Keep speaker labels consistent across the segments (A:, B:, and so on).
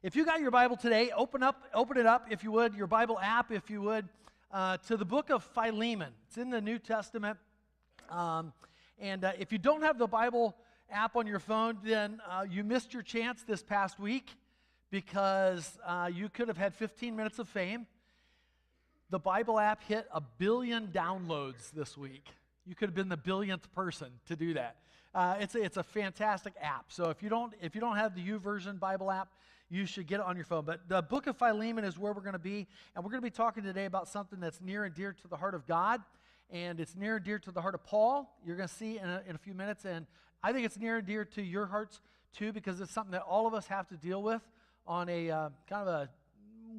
A: If you got your Bible today, open it up, if you would, your Bible app, if you would, to the book of Philemon. It's in the New Testament. If you don't have the Bible app on your phone, then you missed your chance this past week because you could have had 15 minutes of fame. The Bible app hit 1 billion downloads this week. You could have been the billionth person to do that. It's a fantastic app. So if you don't have the YouVersion Bible app, you should get it on your phone. But the book of Philemon is where we're going to be, and we're going to be talking today about something that's near and dear to the heart of God, and it's near and dear to the heart of Paul. You're going to see in a few minutes, and I think it's near and dear to your hearts too, because it's something that all of us have to deal with on a kind of a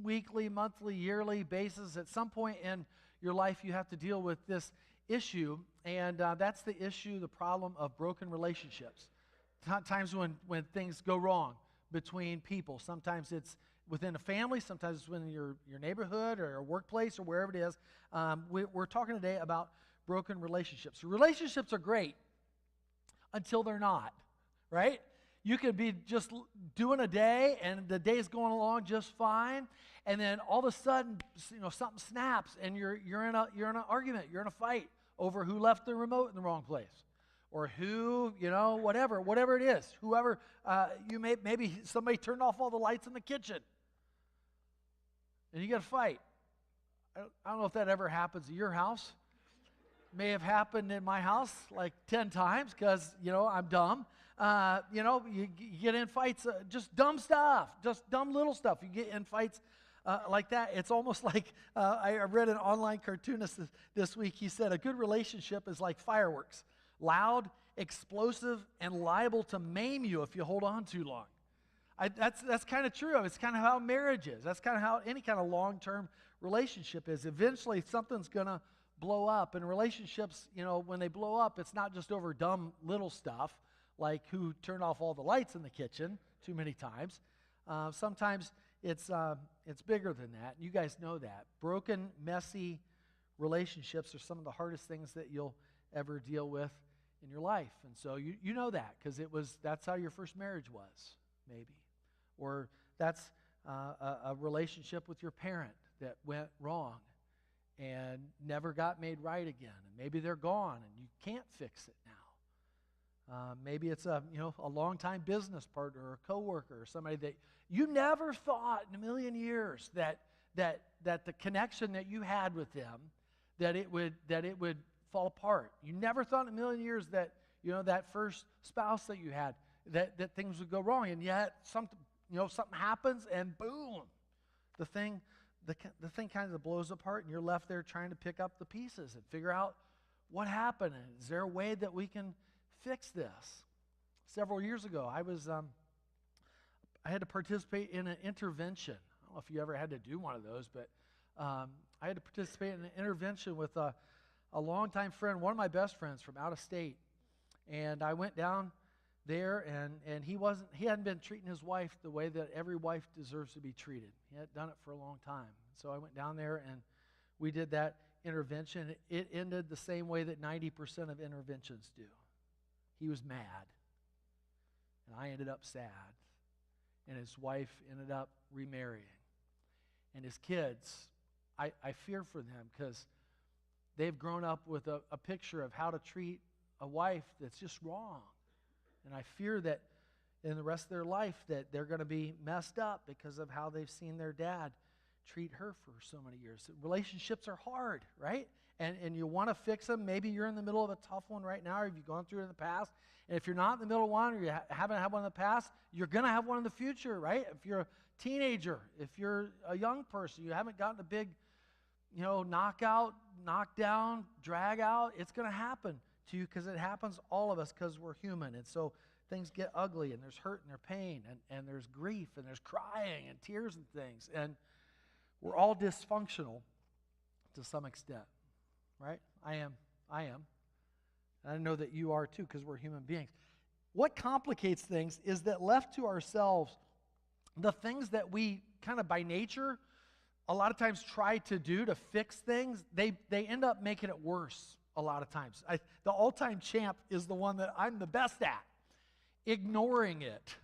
A: weekly, monthly, yearly basis. At some point in your life, you have to deal with this issue, and that's the issue, the problem of broken relationships. Times when things go wrong between people. Sometimes it's within a family, sometimes it's within your neighborhood or a workplace or wherever it is. We're talking today about broken relationships. Relationships are great until they're not, right? You could be just doing a day and the day's going along just fine, and then all of a sudden, something snaps and you're in an argument, you're in a fight over who left the remote in the wrong place. Or who, whatever it is, whoever, maybe somebody turned off all the lights in the kitchen. And you got to fight. I don't know if that ever happens at your house. May have happened in my house like 10 times because, I'm dumb. You get in fights, just dumb stuff, just dumb little stuff. You get in fights like that. It's almost like, I read an online cartoonist this week. He said, a good relationship is like fireworks. Loud, explosive, and liable to maim you if you hold on too long. That's kind of true. It's kind of how marriage is. That's kind of how any kind of long-term relationship is. Eventually, something's going to blow up. And relationships, when they blow up, it's not just over dumb little stuff, like who turned off all the lights in the kitchen too many times. Sometimes it's bigger than that. You guys know that. Broken, messy relationships are some of the hardest things that you'll ever deal with in your life. And so you know that because that's how your first marriage was, maybe. Or that's a relationship with your parent that went wrong and never got made right again. And maybe they're gone and you can't fix it now. Maybe it's a longtime business partner or a coworker or somebody that you never thought in a million years that the connection that you had with them, that it would fall apart. You never thought in a million years that, that first spouse that you had, that things would go wrong. And yet something happens and boom, the thing kind of blows apart and you're left there trying to pick up the pieces and figure out what happened. And is there a way that we can fix this? Several years ago, I had to participate in an intervention. I don't know if you ever had to do one of those, but I had to participate in an intervention with a longtime friend, one of my best friends from out of state. And I went down there, and he hadn't been treating his wife the way that every wife deserves to be treated. He hadn't done it for a long time. So I went down there, and we did that intervention. It ended the same way that 90% of interventions do. He was mad, and I ended up sad. And his wife ended up remarrying. And his kids, I fear for them because they've grown up with a picture of how to treat a wife that's just wrong. And I fear that in the rest of their life that they're going to be messed up because of how they've seen their dad treat her for so many years. Relationships are hard, right? And you want to fix them. Maybe you're in the middle of a tough one right now, or you've gone through it in the past. And if you're not in the middle of one, or you haven't had one in the past, you're going to have one in the future, right? If you're a teenager, if you're a young person, you haven't gotten a big, knockout, knockdown, drag out, it's going to happen to you because it happens to all of us because we're human. And so things get ugly, and there's hurt and there's pain, and there's grief, and there's crying and tears and things. And we're all dysfunctional to some extent, right? I am. And I know that you are too because we're human beings. What complicates things is that left to ourselves, the things that we kind of by nature a lot of times try to do to fix things, they end up making it worse a lot of times. The all-time champ is the one that I'm the best at, ignoring it.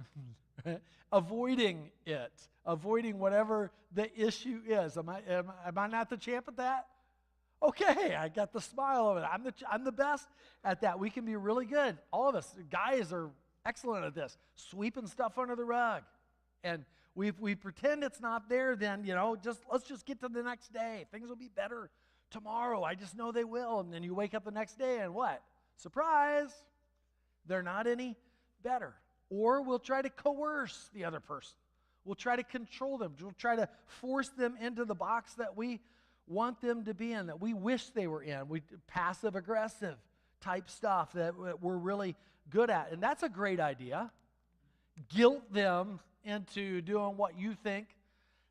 A: avoiding it, avoiding whatever the issue is. Am I not the champ at that? Okay, I got the smile of it. I'm the best at that. We can be really good. All of us, guys, are excellent at this, sweeping stuff under the rug. And we pretend it's not there, then, let's just get to the next day. Things will be better tomorrow. I just know they will. And then you wake up the next day and what? Surprise! They're not any better. Or we'll try to coerce the other person. We'll try to control them. We'll try to force them into the box that we want them to be in, that we wish they were in. Passive-aggressive type stuff that we're really good at. And that's a great idea. Guilt them into doing what you think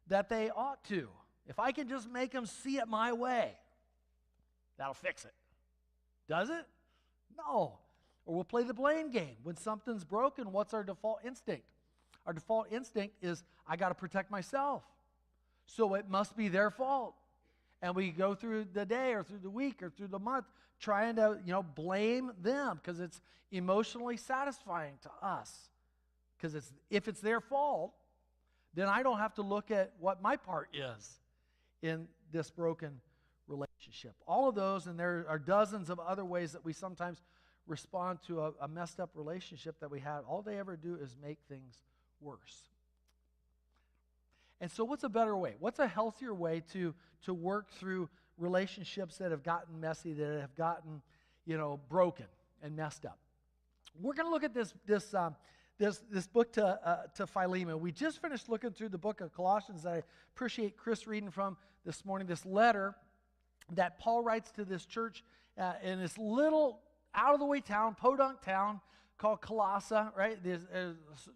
A: that they ought to. If I can just make them see it my way, that'll fix it. Does it? No. Or we'll play the blame game. When something's broken, what's our default instinct? Our default instinct is, I got to protect myself. So it must be their fault. And we go through the day or through the week or through the month trying to, blame them because it's emotionally satisfying to us. Because if it's their fault, then I don't have to look at what my part is in this broken relationship. All of those, and there are dozens of other ways that we sometimes respond to a messed up relationship that we had. All they ever do is make things worse. And so what's a better way? What's a healthier way to work through relationships that have gotten messy, that have gotten, broken and messed up? We're going to look at this book to Philemon. We just finished looking through the book of Colossians that I appreciate Chris reading from this morning, this letter that Paul writes to this church in this little out-of-the-way town, podunk town called Colossae, right? There's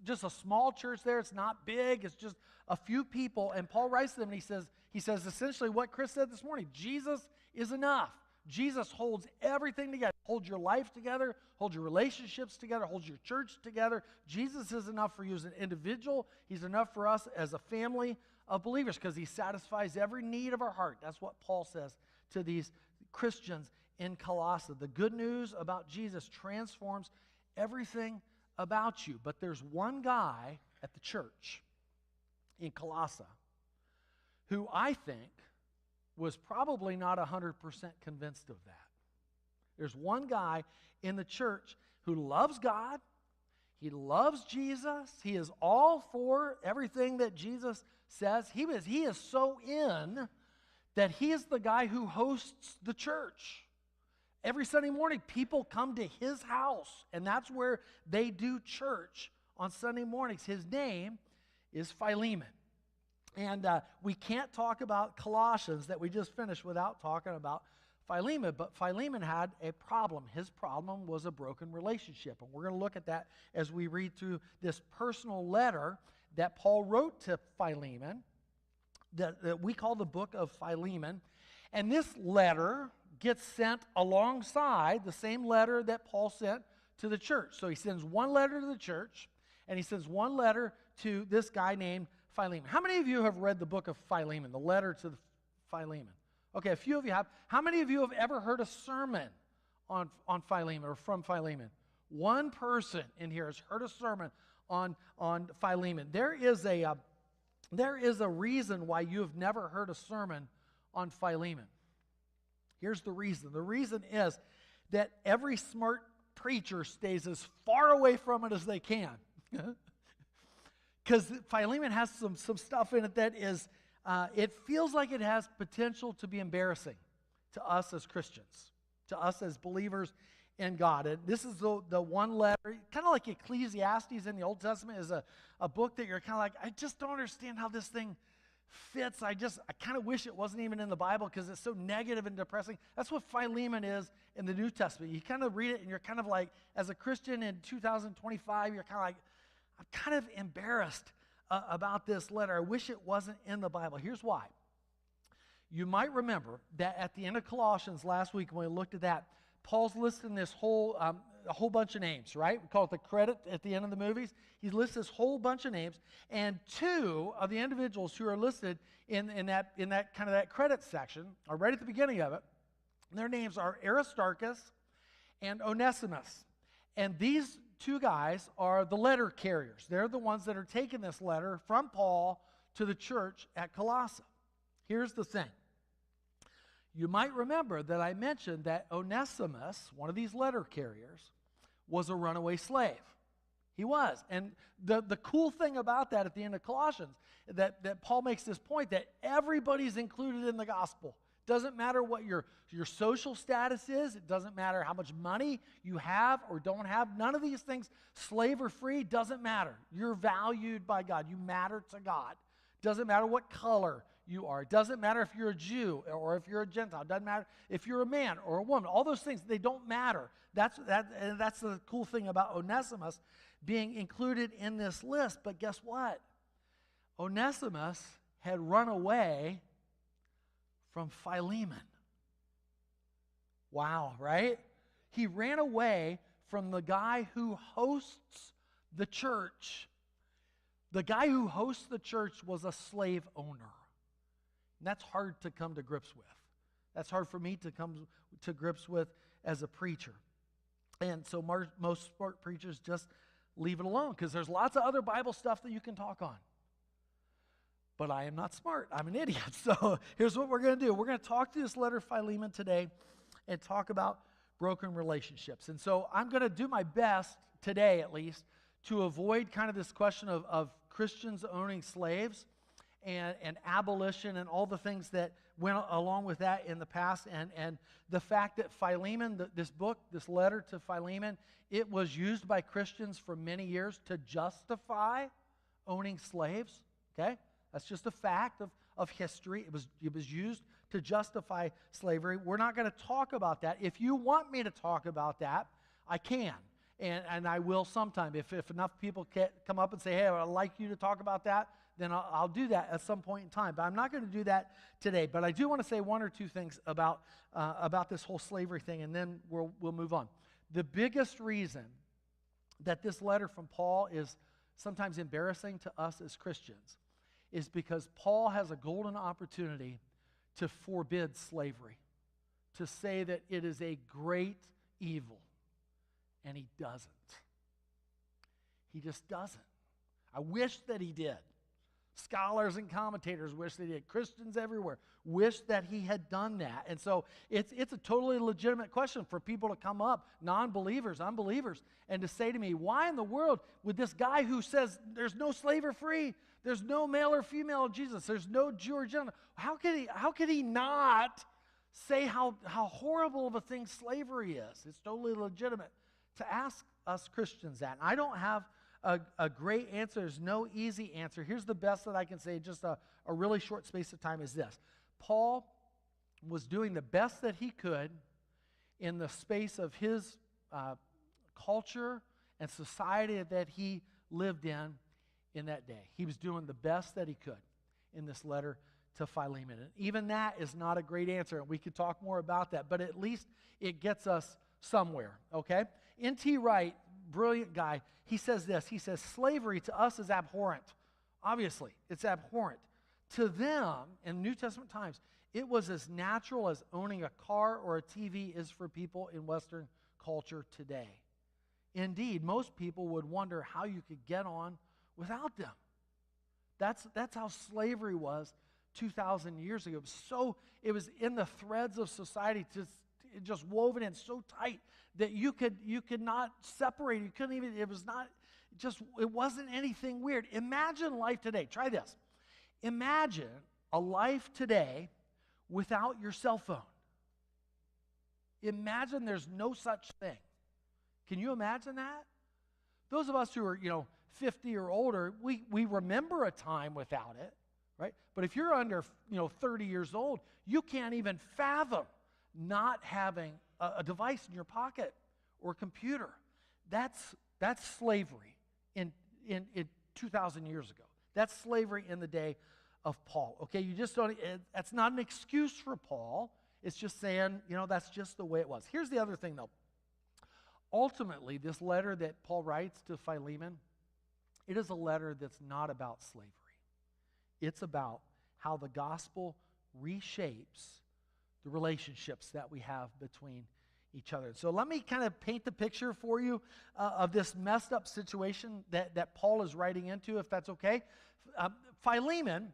A: just a small church there. It's not big. It's just a few people. And Paul writes to them, and he says essentially what Chris said this morning. Jesus is enough. Jesus holds everything together. Hold your life together. Hold your relationships together. Hold your church together. Jesus is enough for you as an individual. He's enough for us as a family of believers because he satisfies every need of our heart. That's what Paul says to these Christians in Colossae. The good news about Jesus transforms everything about you. But there's one guy at the church in Colossae who I think was probably not 100% convinced of that. There's one guy in the church who loves God. He loves Jesus. He is all for everything that Jesus says. He is so in that he is the guy who hosts the church. Every Sunday morning, people come to his house, and that's where they do church on Sunday mornings. His name is Philemon. And we can't talk about Colossians that we just finished without talking about Philemon. But Philemon had a problem. His problem was a broken relationship. And we're going to look at that as we read through this personal letter that Paul wrote to Philemon that we call the book of Philemon. And this letter gets sent alongside the same letter that Paul sent to the church. So he sends one letter to the church, and he sends one letter to this guy named Philemon. How many of you have read the book of Philemon, the letter to Philemon? Okay, a few of you have. How many of you have ever heard a sermon on Philemon or from Philemon? One person in here has heard a sermon on Philemon. There is a reason why you have never heard a sermon on Philemon. Here's the reason. The reason is that every smart preacher stays as far away from it as they can. Because Philemon has some stuff in it that is, it feels like it has potential to be embarrassing to us as Christians, to us as believers in God. And this is the one letter, kind of like Ecclesiastes in the Old Testament is a book that you're kind of like, I just don't understand how this thing fits. I kind of wish it wasn't even in the Bible because it's so negative and depressing. That's what Philemon is in the New Testament. You kind of read it and you're kind of like, as a Christian in 2025, you're kind of like, I'm kind of embarrassed about this letter. I wish it wasn't in the Bible. Here's why. You might remember that at the end of Colossians last week when we looked at that, Paul's listing this whole a whole bunch of names, right? We call it the credit at the end of the movies. He lists this whole bunch of names, and two of the individuals who are listed in that kind of that credit section are right at the beginning of it. Their names are Aristarchus and Onesimus. And these two guys are the letter carriers. They're the ones that are taking this letter from Paul to the church at Colossae. Here's the thing. You might remember that I mentioned that Onesimus, one of these letter carriers, was a runaway slave. He was. And the cool thing about that at the end of Colossians, that Paul makes this point that everybody's included in the gospel. Doesn't matter what your social status is. It doesn't matter how much money you have or don't have. None of these things, slave or free, doesn't matter. You're valued by God. You matter to God. Doesn't matter what color you are. It doesn't matter if you're a Jew or if you're a Gentile. It doesn't matter if you're a man or a woman. All those things, they don't matter. That's the cool thing about Onesimus being included in this list. But guess what? Onesimus had run away from Philemon. Wow, right? He ran away from the guy who hosts the church. The guy who hosts the church was a slave owner. And that's hard to come to grips with. That's hard for me to come to grips with as a preacher. And so most smart preachers just leave it alone because there's lots of other Bible stuff that you can talk on. But I am not smart. I'm an idiot. So here's what we're going to do. We're going to talk through this letter of Philemon today and talk about broken relationships. And so I'm going to do my best today, at least, to avoid kind of this question of Christians owning slaves and abolition and all the things that went along with that in the past. And the fact that Philemon, this book, this letter to Philemon, it was used by Christians for many years to justify owning slaves. Okay? That's just a fact of history. It was used to justify slavery. We're not going to talk about that. If you want me to talk about that, I can. And I will sometime. If enough people come up and say, hey, I'd like you to talk about that, then I'll do that at some point in time. But I'm not going to do that today. But I do want to say one or two things about this whole slavery thing, and then we'll move on. The biggest reason that this letter from Paul is sometimes embarrassing to us as Christians is because Paul has a golden opportunity to forbid slavery, to say that it is a great evil, and he doesn't. He just doesn't. I wish that he did. Scholars and commentators wish they did. Christians everywhere wish that he had done that. And so it's a totally legitimate question for people to come up, non-believers, unbelievers, and to say to me, why in the world would this guy who says there's no slave or free, there's no male or female of Jesus, there's no Jew or Gentile, how could he not say how horrible of a thing slavery is? It's totally legitimate to ask us Christians that. And I don't have a great answer. There's no easy answer. Here's the best that I can say, just a really short space of time, is this. Paul was doing the best that he could in the space of his culture and society that he lived in that day. He was doing the best that he could in this letter to Philemon. And even that is not a great answer, and we could talk more about that, but at least it gets us somewhere, okay? N.T. Wright, brilliant guy, he says this. He says, slavery to us is abhorrent. Obviously, it's abhorrent. To them, in New Testament times, it was as natural as owning a car or a TV is for people in Western culture today. Indeed, most people would wonder how you could get on without them. That's how slavery was 2,000 years ago. It was in the threads of society, just woven in so tight that you could not separate. You couldn't even, it wasn't anything weird. Imagine life today. Try this. Imagine a life today without your cell phone. Imagine there's no such thing. Can you imagine that? Those of us who are, 50 or older, we remember a time without it, right? But if you're under, 30 years old, you can't even fathom not having a device in your pocket or computer. That's slavery in 2,000 years ago. That's slavery in the day of Paul. Okay, you just don't. That's not an excuse for Paul. It's just saying, that's just the way it was. Here's the other thing, though. Ultimately, this letter that Paul writes to Philemon, it is a letter that's not about slavery. It's about how the gospel reshapes the relationships that we have between each other. So let me kind of paint the picture for you of this messed up situation that Paul is writing into, if that's okay. Philemon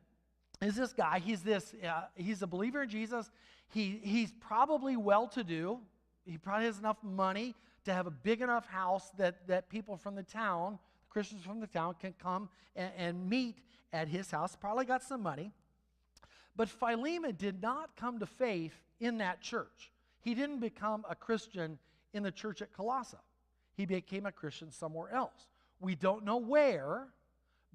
A: is this guy. He's a believer in Jesus. He's probably well-to-do. He probably has enough money to have a big enough house that people from the town, Christians from the town, can come and meet at his house. Probably got some money. But Philemon did not come to faith in that church. He didn't become a Christian in the church at Colossae. He became a Christian somewhere else. We don't know where,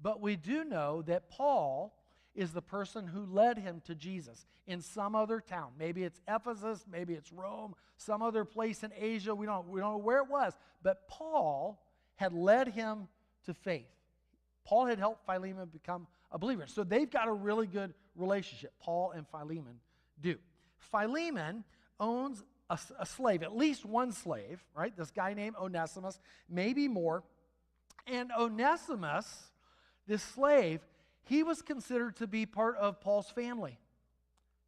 A: but we do know that Paul is the person who led him to Jesus in some other town. Maybe it's Ephesus, maybe it's Rome, some other place in Asia. We don't know where it was, but Paul had led him to faith. Paul had helped Philemon become a believer. So they've got a really good relationship, Paul and Philemon do. Philemon owns a slave, at least one slave, right? This guy named Onesimus, maybe more. And Onesimus, this slave, he was considered to be part of Paul's family.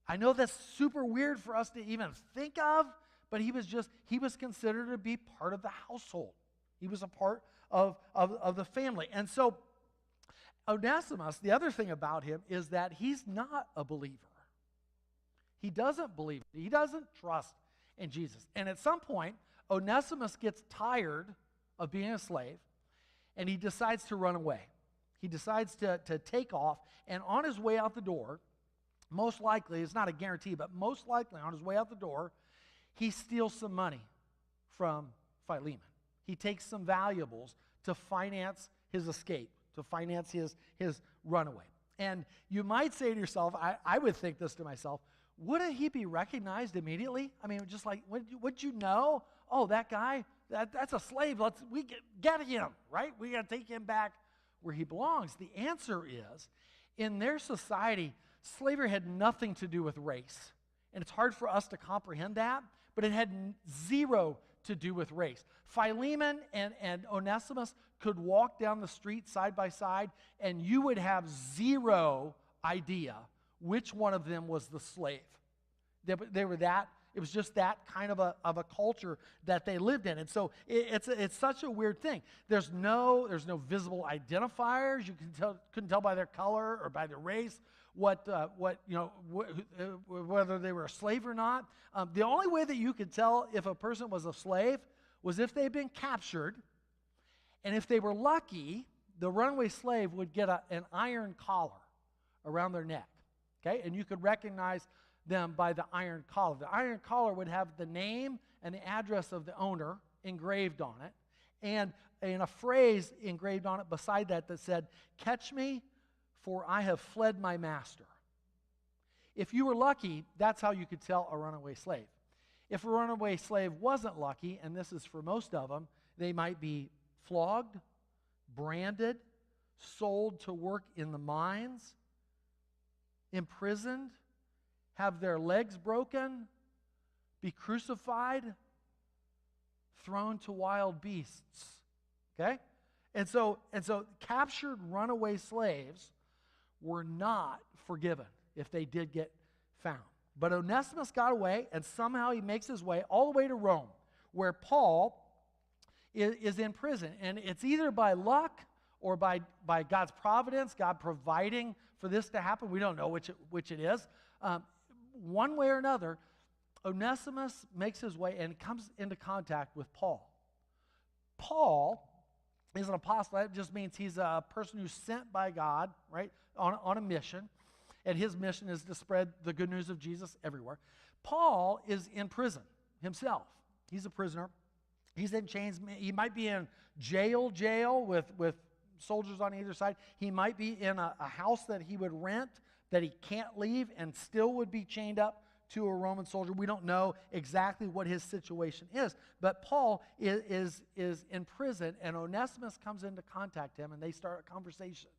A: I know that's super weird for us to even think of, but he was considered to be part of the household. He was a part of the family. And so Onesimus, the other thing about him is that he's not a believer. He doesn't believe. He doesn't trust in Jesus. And at some point, Onesimus gets tired of being a slave, and he decides to run away. He decides to take off, and on his way out the door, most likely, it's not a guarantee, but most likely on his way out the door, he steals some money from Philemon. He takes some valuables to finance his escape, to finance his runaway. And you might say to yourself, I would think this to myself, wouldn't he be recognized immediately? I mean, just like, would you know? Oh, that guy, that's a slave. We get him, right? We got to take him back where he belongs. The answer is, in their society, slavery had nothing to do with race. And it's hard for us to comprehend that, but it had zero to do with race. Philemon and Onesimus could walk down the street side by side, and you would have zero idea which one of them was the slave. They were that. It was just that kind of a culture that they lived in. And so it's such a weird thing. There's no visible identifiers. You couldn't tell by their color or by their race whether they were a slave or not. The only way that you could tell if a person was a slave was if they'd been captured, and if they were lucky, the runaway slave would get an iron collar around their neck. Okay, and you could recognize them by the iron collar. The iron collar would have the name and the address of the owner engraved on it, and a phrase engraved on it beside that said, "Catch me, for I have fled my master." If you were lucky, that's how you could tell a runaway slave. If a runaway slave wasn't lucky, and this is for most of them, they might be flogged, branded, sold to work in the mines, imprisoned, have their legs broken, be crucified, thrown to wild beasts. Okay? And so captured runaway slaves were not forgiven if they did get found. But Onesimus got away, and somehow he makes his way all the way to Rome, where Paul is in prison. And it's either by luck or by God's providence, God providing for this to happen. We don't know which it is. One way or another, Onesimus makes his way and comes into contact with Paul. Paul is an apostle. That just means he's a person who's sent by God, right, on a mission. And his mission is to spread the good news of Jesus everywhere. Paul is in prison himself. He's a prisoner. He's in chains. He might be in jail with soldiers on either side. He might be in a house that he would rent that he can't leave and still would be chained up to a Roman soldier. We don't know exactly what his situation is, but Paul is in prison, and Onesimus comes into contact with him, and they start a conversation.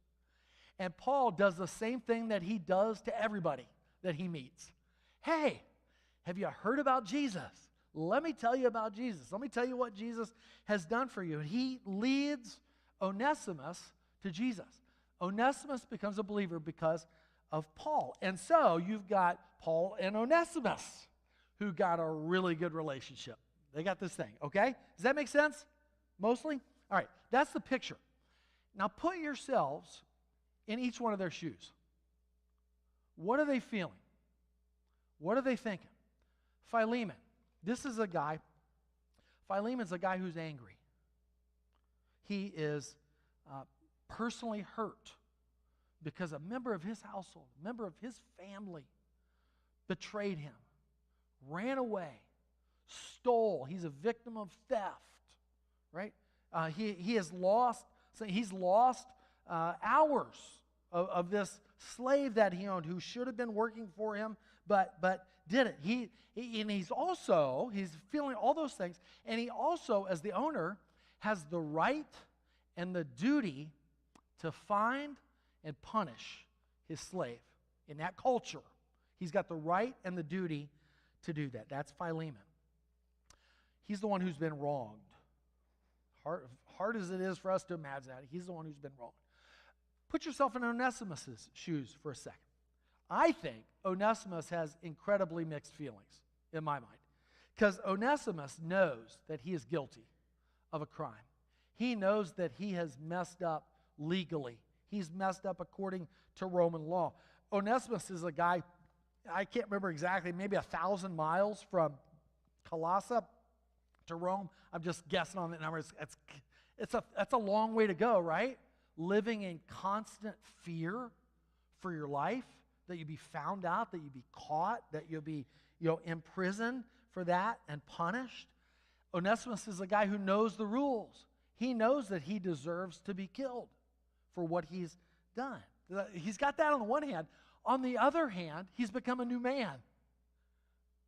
A: And Paul does the same thing that he does to everybody that he meets. Hey, have you heard about Jesus? Let me tell you about Jesus. Let me tell you what Jesus has done for you. And he leads Onesimus to Jesus. Onesimus becomes a believer because of Paul. And so you've got Paul and Onesimus, who got a really good relationship. They got this thing, okay? Does that make sense? Mostly? All right, that's the picture. Now put yourselves in each one of their shoes. What are they feeling? What are they thinking? Philemon. This is a guy, Philemon's a guy who's angry. He is personally hurt because a member of his household, a member of his family betrayed him, ran away, stole. He's a victim of theft, right? He has lost, so he's lost hours of this slave that he owned who should have been working for him, but didn't. And he's feeling all those things, and he also, as the owner, has the right and the duty to find and punish his slave. In that culture, he's got the right and the duty to do that. That's Philemon. He's the one who's been wronged. Hard as it is for us to imagine that, he's the one who's been wronged. Put yourself in Onesimus' shoes for a second. I think Onesimus has incredibly mixed feelings in my mind, because Onesimus knows that he is guilty of a crime. He knows that he has messed up legally. He's messed up according to Roman law. Onesimus is a guy, I can't remember exactly, maybe 1,000 miles from Colossae to Rome. I'm just guessing on the numbers. That's a long way to go, right? Living in constant fear for your life, that you be found out, that you be caught, that you'll be imprisoned for that and punished. Onesimus is a guy who knows the rules. He knows that he deserves to be killed for what he's done. He's got that on the one hand. On the other hand, he's become a new man.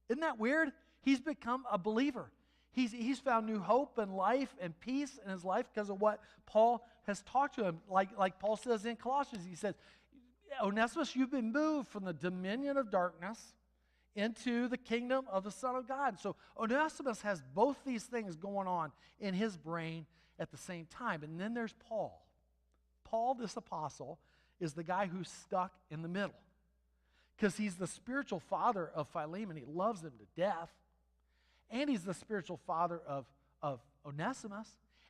A: Isn't that weird? He's become a believer. He's found new hope and life and peace in his life because of what Paul has talked to him. Like Paul says in Colossians, he says, Onesimus, you've been moved from the dominion of darkness into the kingdom of the Son of God. So Onesimus has both these things going on in his brain at the same time. And then there's Paul. Paul, this apostle, is the guy who's stuck in the middle because he's the spiritual father of Philemon. He loves him to death. And he's the spiritual father of Onesimus,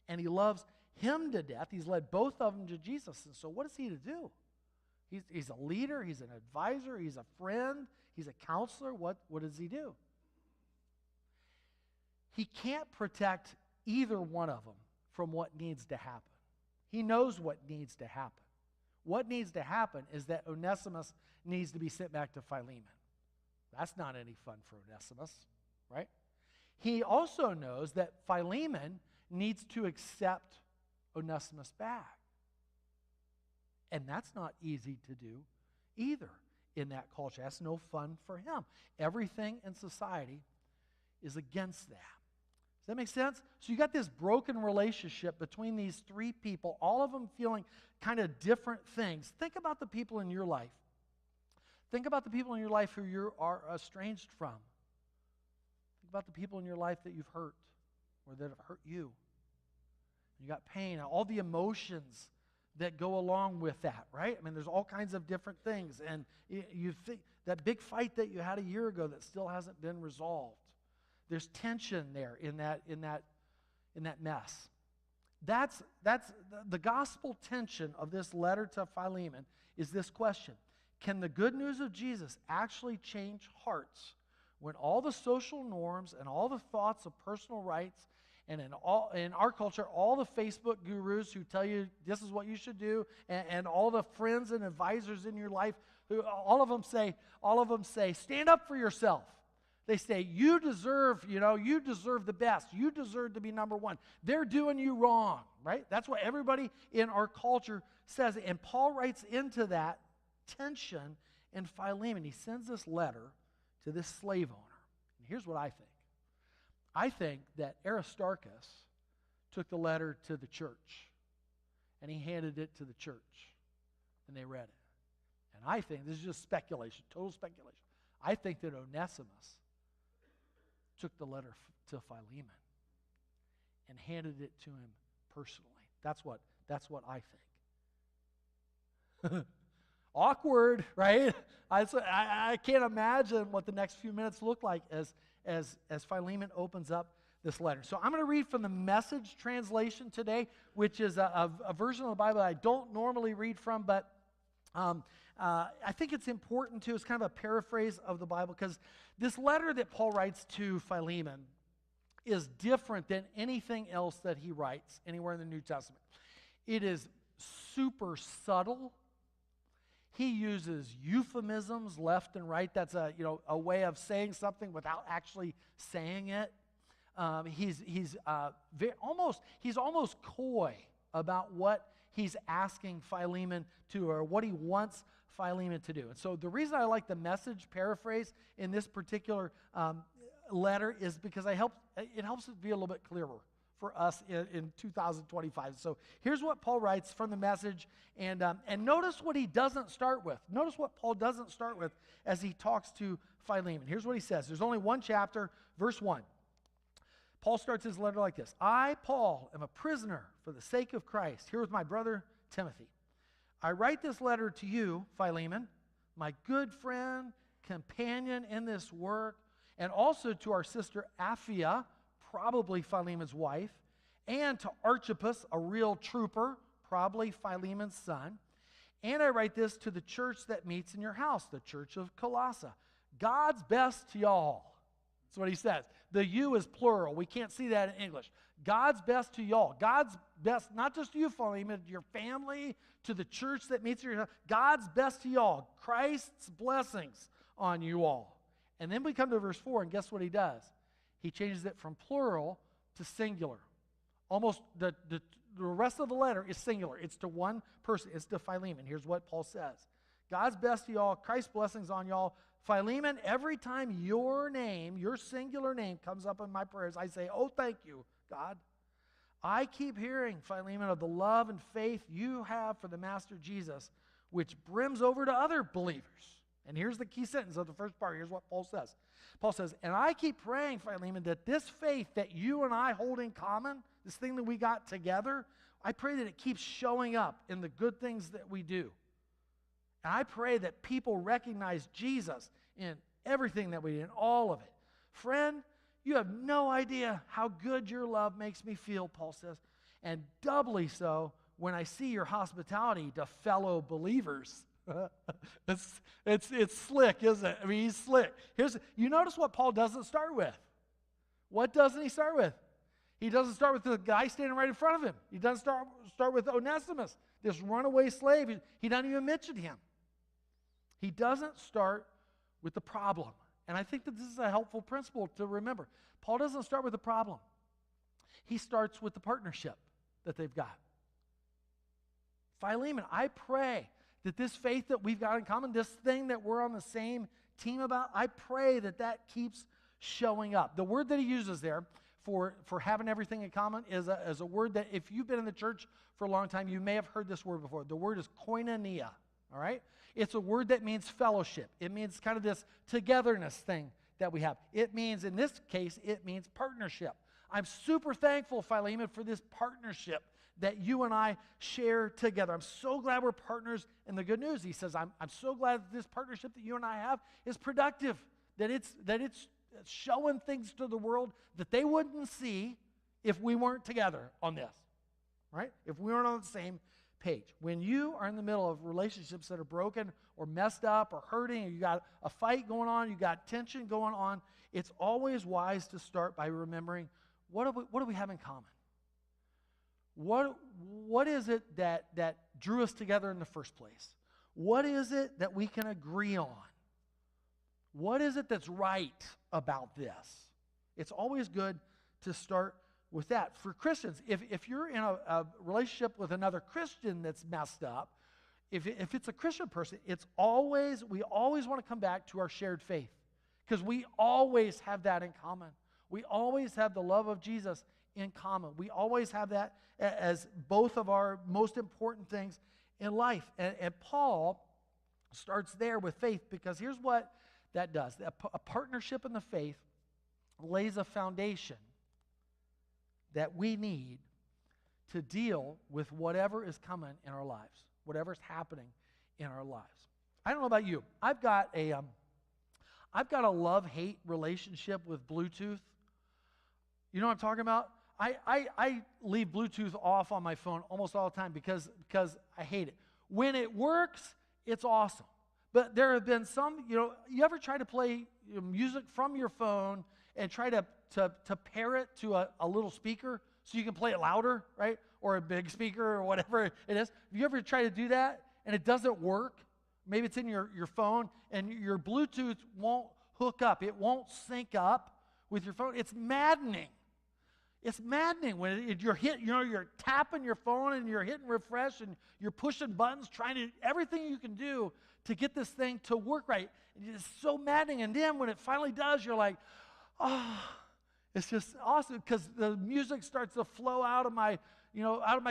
A: and he loves him to death. He's led both of them to Jesus. And so what is he to do? He's a leader, he's an advisor, he's a friend, he's a counselor. What does he do? He can't protect either one of them from what needs to happen. He knows what needs to happen. What needs to happen is that Onesimus needs to be sent back to Philemon. That's not any fun for Onesimus, right? He also knows that Philemon needs to accept Onesimus back. And that's not easy to do either in that culture. That's no fun for him. Everything in society is against that. Does that make sense? So you got this broken relationship between these three people, all of them feeling kind of different things. Think about the people in your life. Think about the people in your life who you are estranged from. Think about the people in your life that you've hurt or that have hurt you. You got pain, all the emotions that go along with that, right? I mean, there's all kinds of different things. And you think that big fight that you had a year ago that still hasn't been resolved. There's tension there in that mess. That's the gospel tension of this letter to Philemon is this question. Can the good news of Jesus actually change hearts when all the social norms and all the thoughts of personal rights and in our culture, all the Facebook gurus who tell you this is what you should do, and all the friends and advisors in your life, who all of them say, stand up for yourself. They say, you deserve the best. You deserve to be number one. They're doing you wrong, right? That's what everybody in our culture says. And Paul writes into that tension in Philemon. He sends this letter to this slave owner. And here's what I think. I think that Aristarchus took the letter to the church, and he handed it to the church, and they read it. And I think, this is just speculation, total speculation, I think that Onesimus took the letter to Philemon and handed it to him personally. That's what I think. Awkward, right? I can't imagine what the next few minutes look like as Philemon opens up this letter. So I'm going to read from the Message translation today, which is a version of the Bible that I don't normally read from, but I think it's important too. It's kind of a paraphrase of the Bible, because this letter that Paul writes to Philemon is different than anything else that he writes anywhere in the New Testament. It is super subtle. He uses euphemisms left and right. That's a way of saying something without actually saying it. He's almost coy about what he's asking Philemon to, or what he wants Philemon to do. And so the reason I like the Message paraphrase in this particular letter is because it helps it be a little bit clearer for us in 2025. So here's what Paul writes from the Message, and notice what he doesn't start with. Notice what Paul doesn't start with as he talks to Philemon. Here's what he says. There's only one chapter, verse 1. Paul starts his letter like this. I, Paul, am a prisoner for the sake of Christ, here with my brother Timothy. I write this letter to you, Philemon, my good friend, companion in this work, and also to our sister Apphia, probably Philemon's wife, and to Archippus, a real trooper, probably Philemon's son. And I write this to the church that meets in your house, the church of Colossae. God's best to y'all. That's what he says. The you is plural. We can't see that in English. God's best to y'all. God's best, not just to you, Philemon, to your family, to the church that meets in your house. God's best to y'all. Christ's blessings on you all. And then we come to verse 4, and guess what he does? He changes it from plural to singular. Almost the rest of the letter is singular. It's to one person. It's to Philemon. Here's what Paul says. God's best to y'all. Christ's blessings on y'all. Philemon, every time your name, your singular name, comes up in my prayers, I say, oh, thank you, God. I keep hearing, Philemon, of the love and faith you have for the Master Jesus, which brims over to other believers. And here's the key sentence of the first part. Here's what Paul says. Paul says, and I keep praying, Philemon, that this faith that you and I hold in common, this thing that we got together, I pray that it keeps showing up in the good things that we do. And I pray that people recognize Jesus in everything that we do, in all of it. Friend, you have no idea how good your love makes me feel, Paul says, and doubly so when I see your hospitality to fellow believers. It's slick, isn't it? I mean, he's slick. You notice what Paul doesn't start with. What doesn't he start with? He doesn't start with the guy standing right in front of him. He doesn't start with Onesimus, this runaway slave. He doesn't even mention him. He doesn't start with the problem. And I think that this is a helpful principle to remember. Paul doesn't start with the problem. He starts with the partnership that they've got. Philemon, I pray that this faith that we've got in common, this thing that we're on the same team about, I pray that that keeps showing up. The word that he uses there for having everything in common is a word that if you've been in the church for a long time, you may have heard this word before. The word is koinonia, all right? It's a word that means fellowship. It means kind of this togetherness thing that we have. It means, in this case, it means partnership. I'm super thankful, Philemon, for this partnership that you and I share together. I'm so glad we're partners in the good news. He says, I'm so glad that this partnership that you and I have is productive, that it's showing things to the world that they wouldn't see if we weren't together on this, right? If we weren't on the same page. When you are in the middle of relationships that are broken or messed up or hurting, or you got a fight going on, you got tension going on, it's always wise to start by remembering, what do we have in common? What is it that drew us together in the first place? What is it that we can agree on? What is it that's right about this? It's always good to start with that. For Christians, if you're in a relationship with another Christian that's messed up, if it's a Christian person, we always want to come back to our shared faith, because we always have that in common. We always have the love of Jesus in common. We always have that as both of our most important things in life. And Paul starts there with faith, because here's what that does. A partnership in the faith lays a foundation that we need to deal with whatever is coming in our lives, whatever's happening in our lives. I don't know about you. I've got a love-hate relationship with Bluetooth. You know what I'm talking about? I leave Bluetooth off on my phone almost all the time because I hate it. When it works, it's awesome. But there have been some, you ever try to play music from your phone and try to pair it to a little speaker so you can play it louder, right? Or a big speaker or whatever it is. Have you ever tried to do that and it doesn't work? Maybe it's in your phone and your Bluetooth won't hook up. It won't sync up with your phone. It's maddening. It's maddening when you're tapping your phone and you're hitting refresh and you're pushing buttons, trying to everything you can do to get this thing to work right. It's so maddening. And then when it finally does, you're like, oh, it's just awesome because the music starts to flow out of my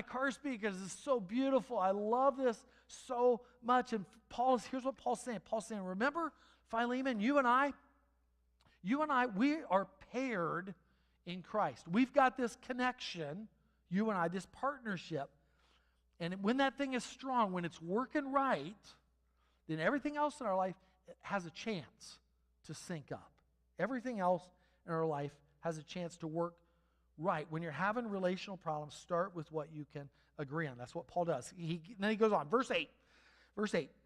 A: car speakers. It's so beautiful. I love this so much. And here's what Paul's saying. Paul's saying, remember, Philemon, you and I, we are paired in Christ. We've got this connection, you and I, this partnership. And when that thing is strong, when it's working right, then everything else in our life has a chance to sync up. Everything else in our life has a chance to work right. When you're having relational problems, start with what you can agree on. That's what Paul does. Then he goes on. Verse 8,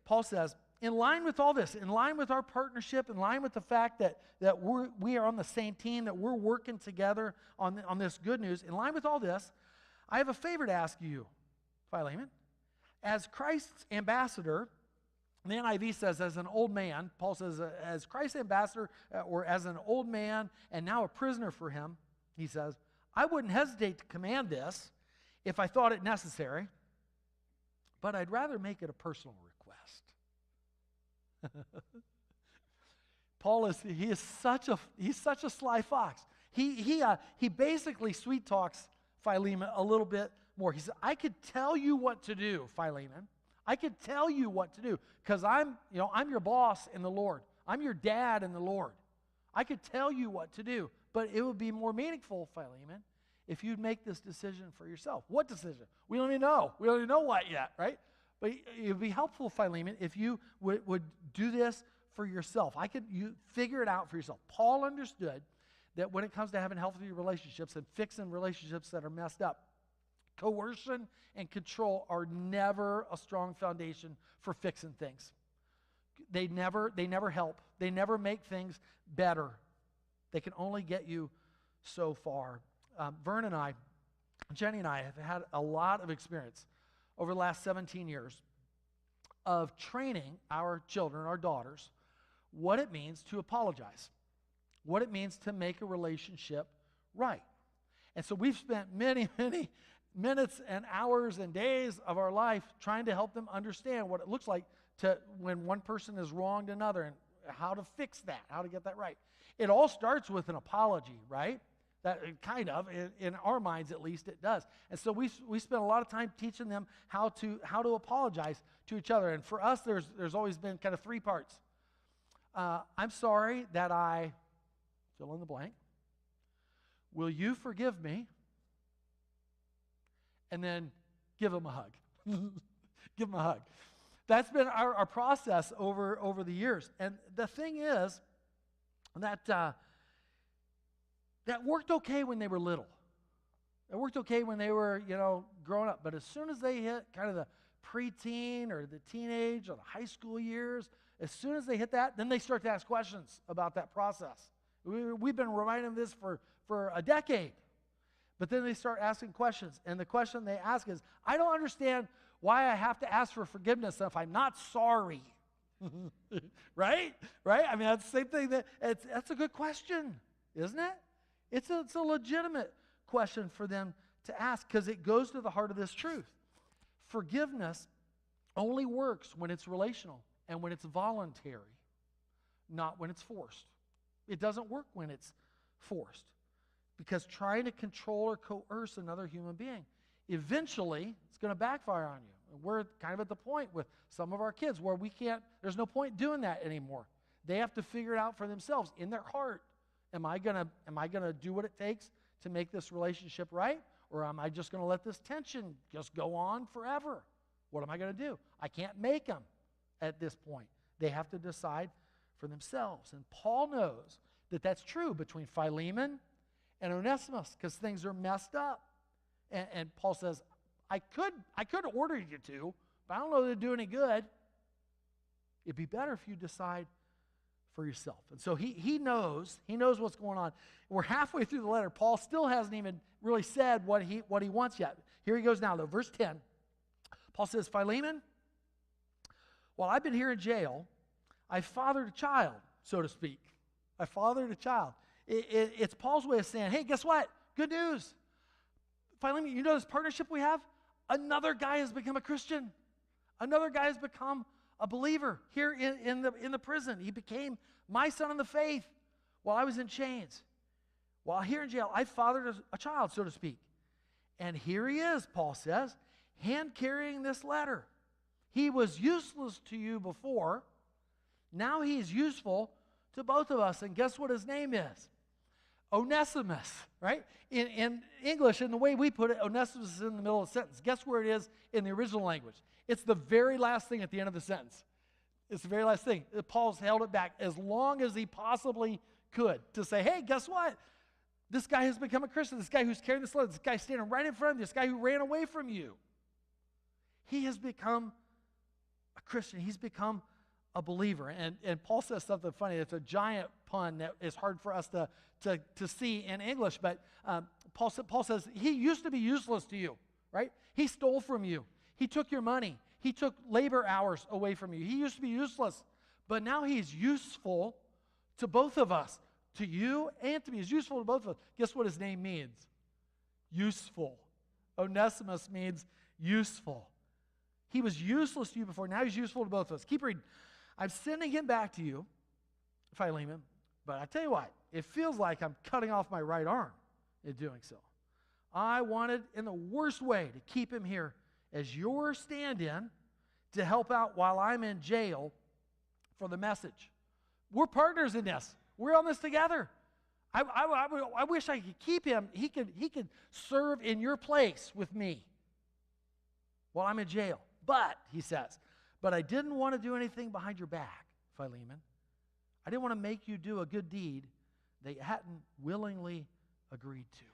A: Paul says, in line with all this, in line with our partnership, in line with the fact that we are on the same team, that we're working together on this good news, in line with all this, I have a favor to ask you, Philemon. As Christ's ambassador, the NIV says as an old man, Paul says as Christ's ambassador or as an old man and now a prisoner for him, he says, I wouldn't hesitate to command this if I thought it necessary, but I'd rather make it a personal request. Paul is such a sly fox. He basically sweet talks Philemon a little bit more. He said, I could tell you what to do, Philemon. I could tell you what to do because I'm your boss in the Lord. I'm your dad in the Lord. I could tell you what to do, but it would be more meaningful, Philemon, if you'd make this decision for yourself. What decision? We don't even know. We don't even know what yet, right? But it would be helpful, Philemon, if you would do this for yourself. You figure it out for yourself. Paul understood that when it comes to having healthy relationships and fixing relationships that are messed up, coercion and control are never a strong foundation for fixing things. They never help. They never make things better. They can only get you so far. Jenny and I have had a lot of experience over the last 17 years of training our children, our daughters, what it means to apologize, what it means to make a relationship right. And so we've spent many, many minutes and hours and days of our life trying to help them understand what it looks like when one person has wronged another and how to fix that, how to get that right. It all starts with an apology, right? That kind of, in our minds at least, it does. And so we spend a lot of time teaching them how to apologize to each other. And for us, there's always been kind of three parts. I'm sorry that I fill in the blank. Will you forgive me? And then give them a hug. Give them a hug. That's been our process over the years. And the thing is that that worked okay when they were little. It worked okay when they were, growing up. But as soon as they hit kind of the preteen or the teenage or the high school years, as soon as they hit that, then they start to ask questions about that process. We've been reminding them this for a decade. But then they start asking questions. And the question they ask is, I don't understand why I have to ask for forgiveness if I'm not sorry. Right? I mean, that's the same thing. That's a good question, isn't it? It's a legitimate question for them to ask because it goes to the heart of this truth. Forgiveness only works when it's relational and when it's voluntary, not when it's forced. It doesn't work when it's forced because trying to control or coerce another human being, eventually it's going to backfire on you. And we're kind of at the point with some of our kids where there's no point doing that anymore. They have to figure it out for themselves in their heart. Am I gonna do what it takes to make this relationship right? Or am I just going to let this tension just go on forever? What am I going to do? I can't make them at this point. They have to decide for themselves. And Paul knows that that's true between Philemon and Onesimus because things are messed up. And Paul says, I could order you to, but I don't know that it'd do any good. It'd be better if you decide for yourself. And so he knows what's going on. We're halfway through the letter. Paul still hasn't even really said what he wants yet. Here he goes now, though. Verse 10. Paul says, Philemon, while I've been here in jail, I fathered a child, so to speak. I fathered a child. It's Paul's way of saying, hey, guess what? Good news. Philemon, you know this partnership we have? Another guy has become a Christian. Another guy has become a believer here in the prison. He became my son in the faith while I was in chains. While here in jail, I fathered a child, so to speak. And here he is, Paul says, hand-carrying this letter. He was useless to you before. Now he's useful to both of us. And guess what his name is? Onesimus, right? In English, in the way we put it, Onesimus is in the middle of the sentence. Guess where it is in the original language? It's the very last thing at the end of the sentence. It's the very last thing. Paul's held it back as long as he possibly could to say, hey, guess what? This guy has become a Christian. This guy who's carrying this letter, this guy standing right in front of you, this guy who ran away from you. He has become a Christian. He's become a believer. And Paul says something funny. It's a giant pun that is hard for us to see in English. But Paul says, he used to be useless to you, right? He stole from you. He took your money. He took labor hours away from you. He used to be useless. But now he's useful to both of us. To you and to me. He's useful to both of us. Guess what his name means? Useful. Onesimus means useful. He was useless to you before. Now he's useful to both of us. Keep reading. I'm sending him back to you, Philemon, but I tell you what, it feels like I'm cutting off my right arm in doing so. I wanted, in the worst way, to keep him here as your stand-in to help out while I'm in jail for the message. We're partners in this. We're on this together. I wish I could keep him. He could serve in your place with me while I'm in jail. But, he says, but I didn't want to do anything behind your back, Philemon. I didn't want to make you do a good deed that you hadn't willingly agreed to.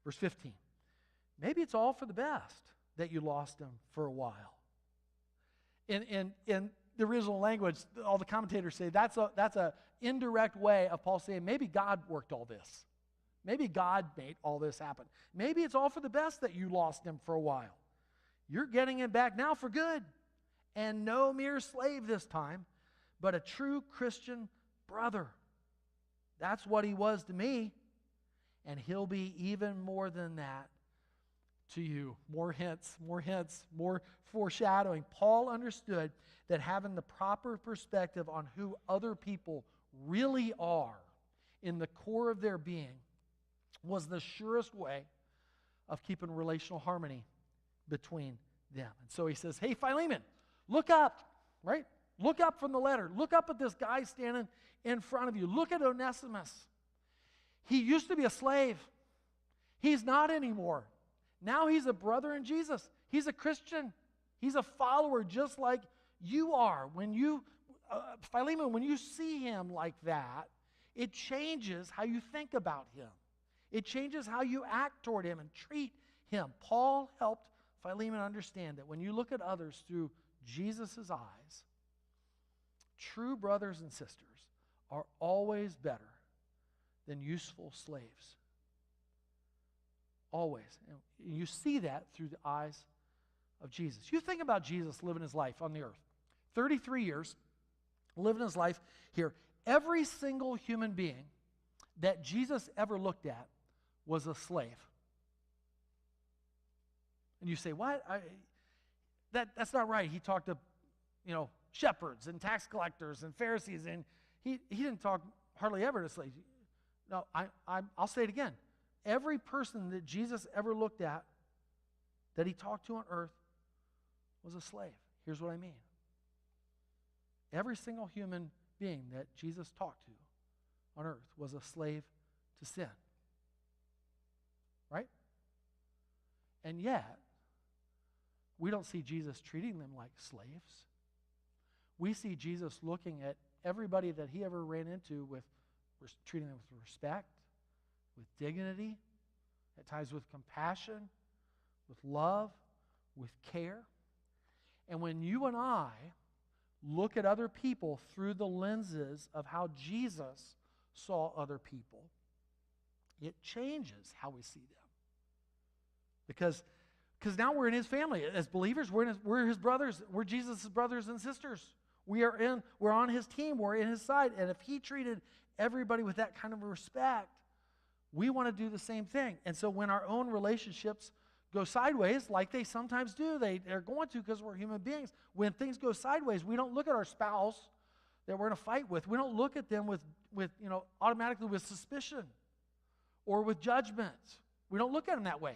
A: Verse 15. Maybe it's all for the best that you lost him for a while. In the original language, all the commentators say that's a indirect way of Paul saying maybe God worked all this. Maybe God made all this happen. Maybe it's all for the best that you lost him for a while. You're getting him back now for good. And no mere slave this time, but a true Christian brother. That's what he was to me. And he'll be even more than that to you. More hints, more foreshadowing. Paul understood that having the proper perspective on who other people really are in the core of their being was the surest way of keeping relational harmony between them. And so he says, hey, Philemon, look up, right? Look up from the letter. Look up at this guy standing in front of you. Look at Onesimus. He used to be a slave. He's not anymore. Now he's a brother in Jesus. He's a Christian. He's a follower just like you are. When you, Philemon, when you see him like that, it changes how you think about him. It changes how you act toward him and treat him. Paul helped Philemon understand that when you look at others through Jesus' eyes, true brothers and sisters are always better than useful slaves. Always. And you see that through the eyes of Jesus. You think about Jesus living his life on the earth. 33 years, living his life here. Every single human being that Jesus ever looked at was a slave. And you say, what? That's not right. He talked to, shepherds and tax collectors and Pharisees, and he didn't talk hardly ever to slaves. No, I'll say it again. Every person that Jesus ever looked at, that he talked to on earth, was a slave. Here's what I mean. Every single human being that Jesus talked to on earth was a slave to sin. Right? And yet, we don't see Jesus treating them like slaves. We see Jesus looking at everybody that he ever ran into with treating them with respect, with dignity, at times with compassion, with love, with care. And when you and I look at other people through the lenses of how Jesus saw other people, it changes how we see them. Because now we're in his family. As believers, we're his brothers. We're Jesus' brothers and sisters. We're on his team. We're in his side. And if he treated everybody with that kind of respect, we want to do the same thing. And so when our own relationships go sideways, like they sometimes do, they're going to because we're human beings. When things go sideways, we don't look at our spouse that we're in a fight with. We don't look at them with automatically with suspicion or with judgment. We don't look at them that way.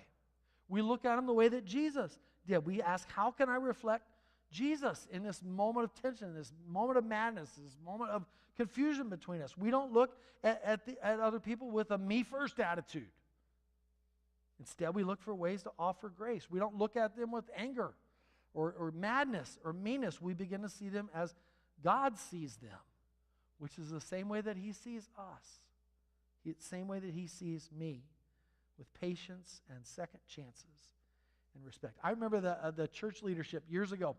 A: We look at them the way that Jesus did. We ask, how can I reflect Jesus in this moment of tension, this moment of madness, this moment of confusion between us? We don't look at other people with a me-first attitude. Instead, we look for ways to offer grace. We don't look at them with anger or madness or meanness. We begin to see them as God sees them, which is the same way that he sees us. The same way that he sees me, with patience and second chances and respect. I remember the church leadership years ago.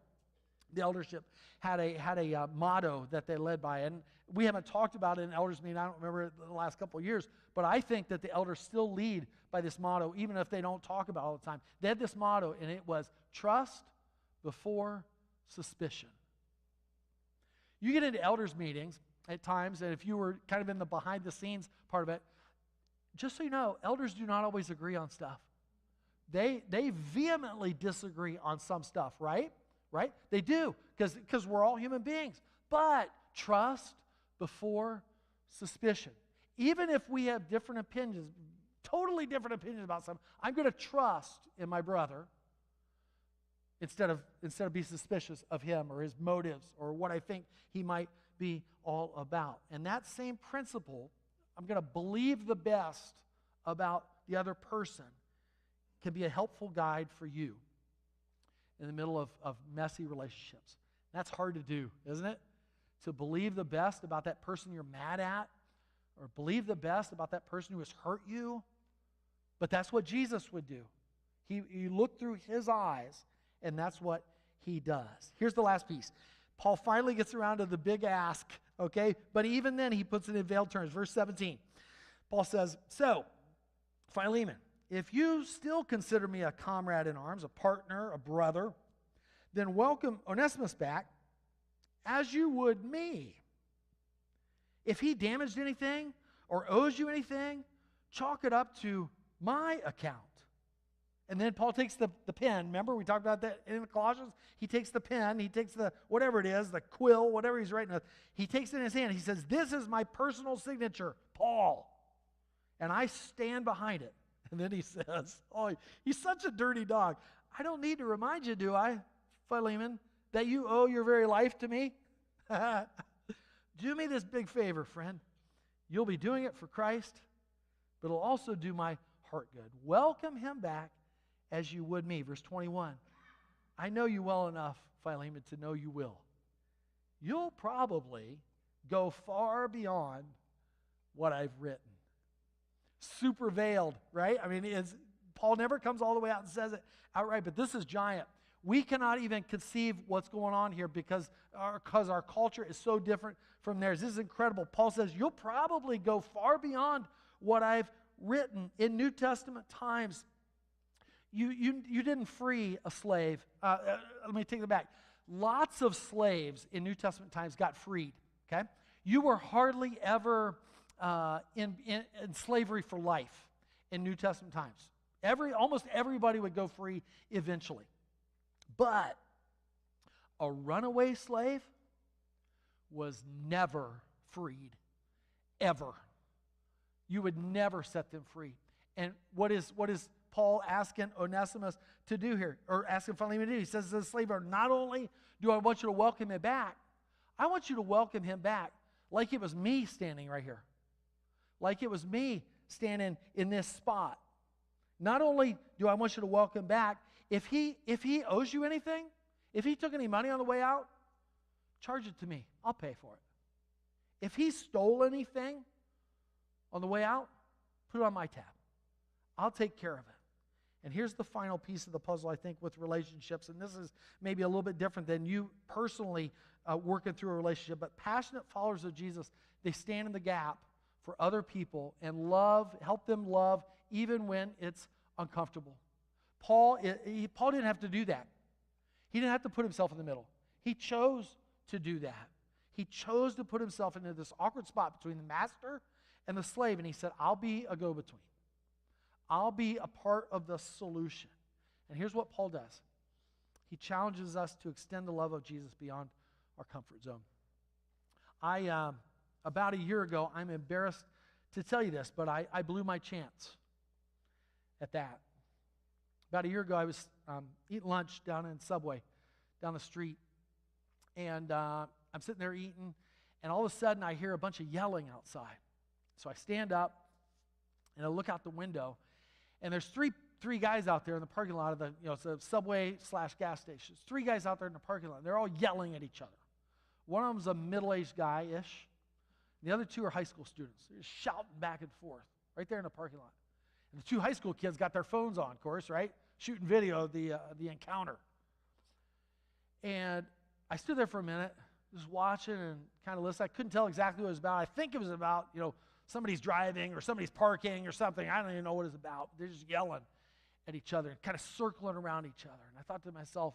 A: The eldership had a motto that they led by, and we haven't talked about it in elders meeting. I don't remember it the last couple of years, but I think that the elders still lead by this motto, even if they don't talk about it all the time. They had this motto, and it was trust before suspicion. You get into elders meetings at times, and if you were kind of in the behind the scenes part of it, just so you know, elders do not always agree on stuff. They vehemently disagree on some stuff, right? Right? They do, because we're all human beings. But trust before suspicion. Even if we have different opinions, totally different opinions about something, I'm going to trust in my brother instead of be suspicious of him or his motives or what I think he might be all about. And that same principle, I'm going to believe the best about the other person, can be a helpful guide for you in the middle of messy relationships. That's hard to do, isn't it? To believe the best about that person you're mad at, or believe the best about that person who has hurt you. But that's what Jesus would do. You look through his eyes, and that's what he does. Here's the last piece. Paul finally gets around to the big ask, okay? But even then, he puts it in veiled terms. Verse 17, Paul says, so, Philemon, if you still consider me a comrade in arms, a partner, a brother, then welcome Onesimus back as you would me. If he damaged anything or owes you anything, chalk it up to my account. And then Paul takes the pen. Remember, we talked about that in the Colossians? He takes the pen, he takes the, whatever it is, the quill, whatever he's writing with, he takes it in his hand. He says, this is my personal signature, Paul. And I stand behind it. And then he says, oh, he's such a dirty dog. I don't need to remind you, do I, Philemon, that you owe your very life to me? Do me this big favor, friend. You'll be doing it for Christ, but it'll also do my heart good. Welcome him back as you would me. Verse 21. I know you well enough, Philemon, to know you will. You'll probably go far beyond what I've written. Super veiled, right? I mean, Paul never comes all the way out and says it outright, but this is giant. We cannot even conceive what's going on here because our culture is so different from theirs. This is incredible. Paul says, you'll probably go far beyond what I've written. In New Testament times, you didn't free a slave. Let me take that back. Lots of slaves in New Testament times got freed, okay? You were hardly ever in slavery for life in New Testament times. Almost everybody would go free eventually. But a runaway slave was never freed, ever. You would never set them free. And what is Paul asking Onesimus to do here, or asking Philemon to do? He says to the slave, not only do I want you to welcome him back, I want you to welcome him back like it was me standing right here, like it was me standing in this spot. Not only do I want you to welcome back, if he owes you anything, if he took any money on the way out, charge it to me. I'll pay for it. If he stole anything on the way out, Put it on my tab. I'll take care of it. And here's the final piece of the puzzle, I think, with relationships. And this is maybe a little bit different than you personally working through a relationship. But passionate followers of Jesus, they stand in the gap for other people and help them love even when it's uncomfortable. Paul didn't have to do that. He didn't have to put himself in the middle. He chose to do that. He chose to put himself into this awkward spot between the master and the slave. And he said, I'll be a go-between. I'll be a part of the solution. And here's what Paul does. He challenges us to extend the love of Jesus beyond our comfort zone. About a year ago, I'm embarrassed to tell you this, but I blew my chance at that. About a year ago, I was eating lunch down in Subway, down the street. And I'm sitting there eating, and all of a sudden, I hear a bunch of yelling outside. So I stand up, and I look out the window, and there's three guys out there in the parking lot of it's a Subway/gas station. There's 3 guys out there in the parking lot. They're all yelling at each other. One of them's a middle-aged guy-ish. The other 2 are high school students. They're just shouting back and forth right there in the parking lot. And the 2 high school kids got their phones on, of course, right? Shooting video of the encounter. And I stood there for a minute, just watching and kind of listening. I couldn't tell exactly what it was about. I think it was about, somebody's driving or somebody's parking or something. I don't even know what it's about. They're just yelling at each other and kind of circling around each other. And I thought to myself,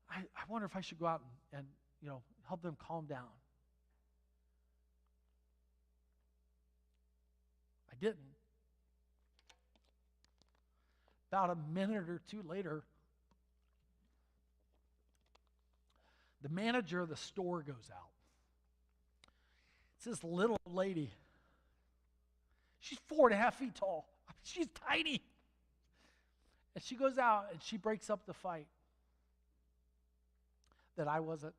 A: I wonder if I should go out and help them calm down. I didn't. About a minute or 2 later, the manager of the store goes out. It's this little lady. She's 4.5 feet tall. She's tiny. And she goes out and she breaks up the fight that I wasn't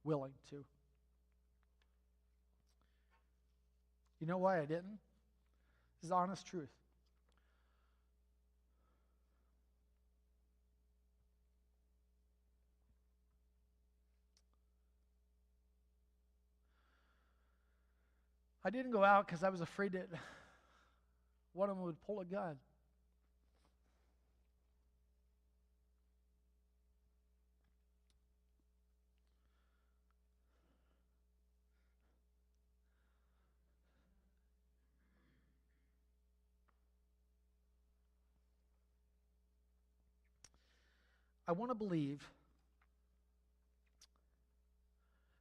A: willing to. You know why I didn't? This is honest truth. I didn't go out because I was afraid that one of them would pull a gun. I want to believe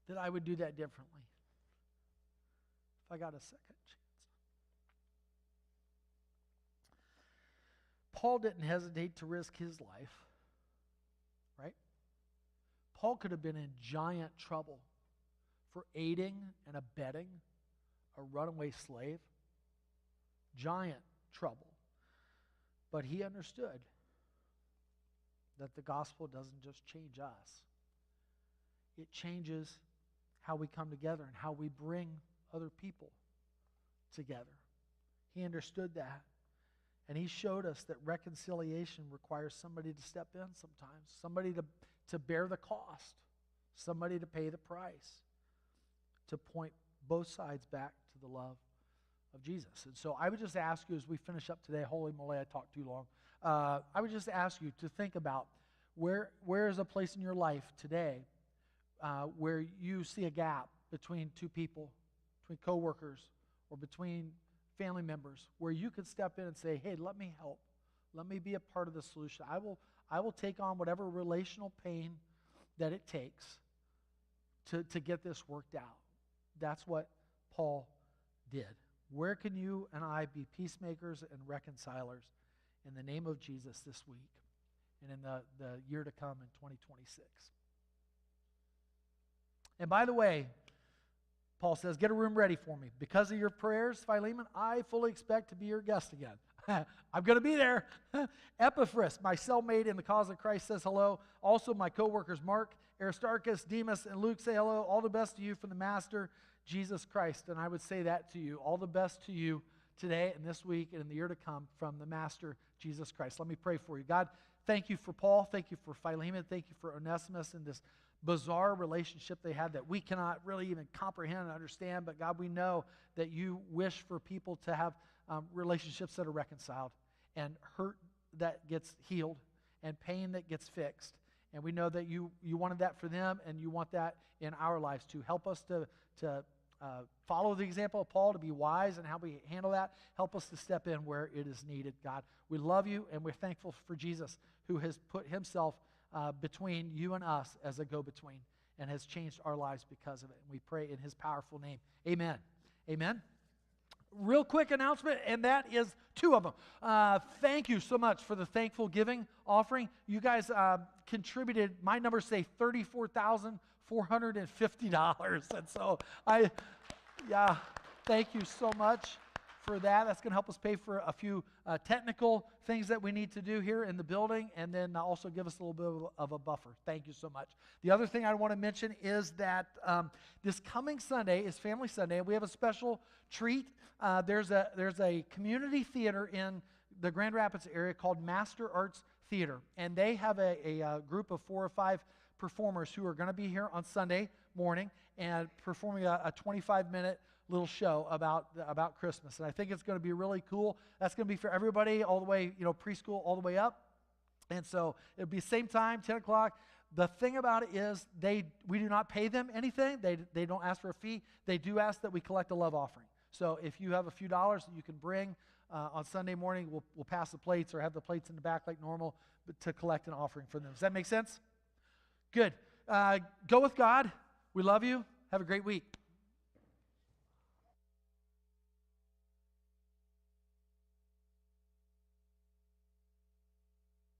A: that I would do that differently if I got a second chance. Paul didn't hesitate to risk his life, right? Paul could have been in giant trouble for aiding and abetting a runaway slave. Giant trouble. But he understood that the gospel doesn't just change us. It changes how we come together and how we bring other people together. He understood that. And he showed us that reconciliation requires somebody to step in sometimes, somebody to bear the cost, somebody to pay the price, to point both sides back to the love of Jesus. And so I would just ask you as we finish up today, holy moly, I talked too long. I would just ask you to think about where is a place in your life today where you see a gap between 2 people, between coworkers, or between family members, where you could step in and say, hey, let me help. Let me be a part of the solution. I will take on whatever relational pain that it takes to get this worked out. That's what Paul did. Where can you and I be peacemakers and reconcilers in the name of Jesus this week and in the year to come in 2026? And by the way, Paul says, get a room ready for me. Because of your prayers, Philemon, I fully expect to be your guest again. I'm going to be there. Epaphras, my cellmate in the cause of Christ, says hello. Also, my co-workers Mark, Aristarchus, Demas, and Luke say hello. All the best to you from the Master, Jesus Christ. And I would say that to you. All the best to you today and this week and in the year to come from the Master, Jesus Christ. Let me pray for you. God, thank you for Paul. Thank you for Philemon. Thank you for Onesimus and this bizarre relationship they had that we cannot really even comprehend and understand. But God, we know that you wish for people to have relationships that are reconciled, and hurt that gets healed, and pain that gets fixed. And we know that you wanted that for them, and you want that in our lives too. Help us to follow the example of Paul, to be wise in how we handle that. Help us to step in where it is needed, God. We love you, and we're thankful for Jesus, who has put himself between you and us as a go-between, and has changed our lives because of it. And we pray in his powerful name. Amen. Amen. Real quick announcement, and that is two of them. Thank you so much for the thankful giving offering. You guys contributed, my numbers say $34,450. And so thank you so much for that. That's going to help us pay for a few technical things that we need to do here in the building, and then also give us a little bit of a buffer. Thank you so much. The other thing I want to mention is that this coming Sunday is Family Sunday, and we have a special treat. There's a community theater in the Grand Rapids area called Master Arts Theater, and they have a group of 4 or 5 performers who are going to be here on Sunday morning and performing a 25-minute little show about Christmas. And I think it's going to be really cool. That's going to be for everybody, all the way, preschool all the way up. And so it'll be same time, 10 o'clock. The thing about it is we do not pay them anything. They don't ask for a fee. They do ask that we collect a love offering. So if you have a few dollars that you can bring on Sunday morning, we'll pass the plates or have the plates in the back like normal, but to collect an offering for them. Does that make sense? Good. Go with God. We love you. Have a great week.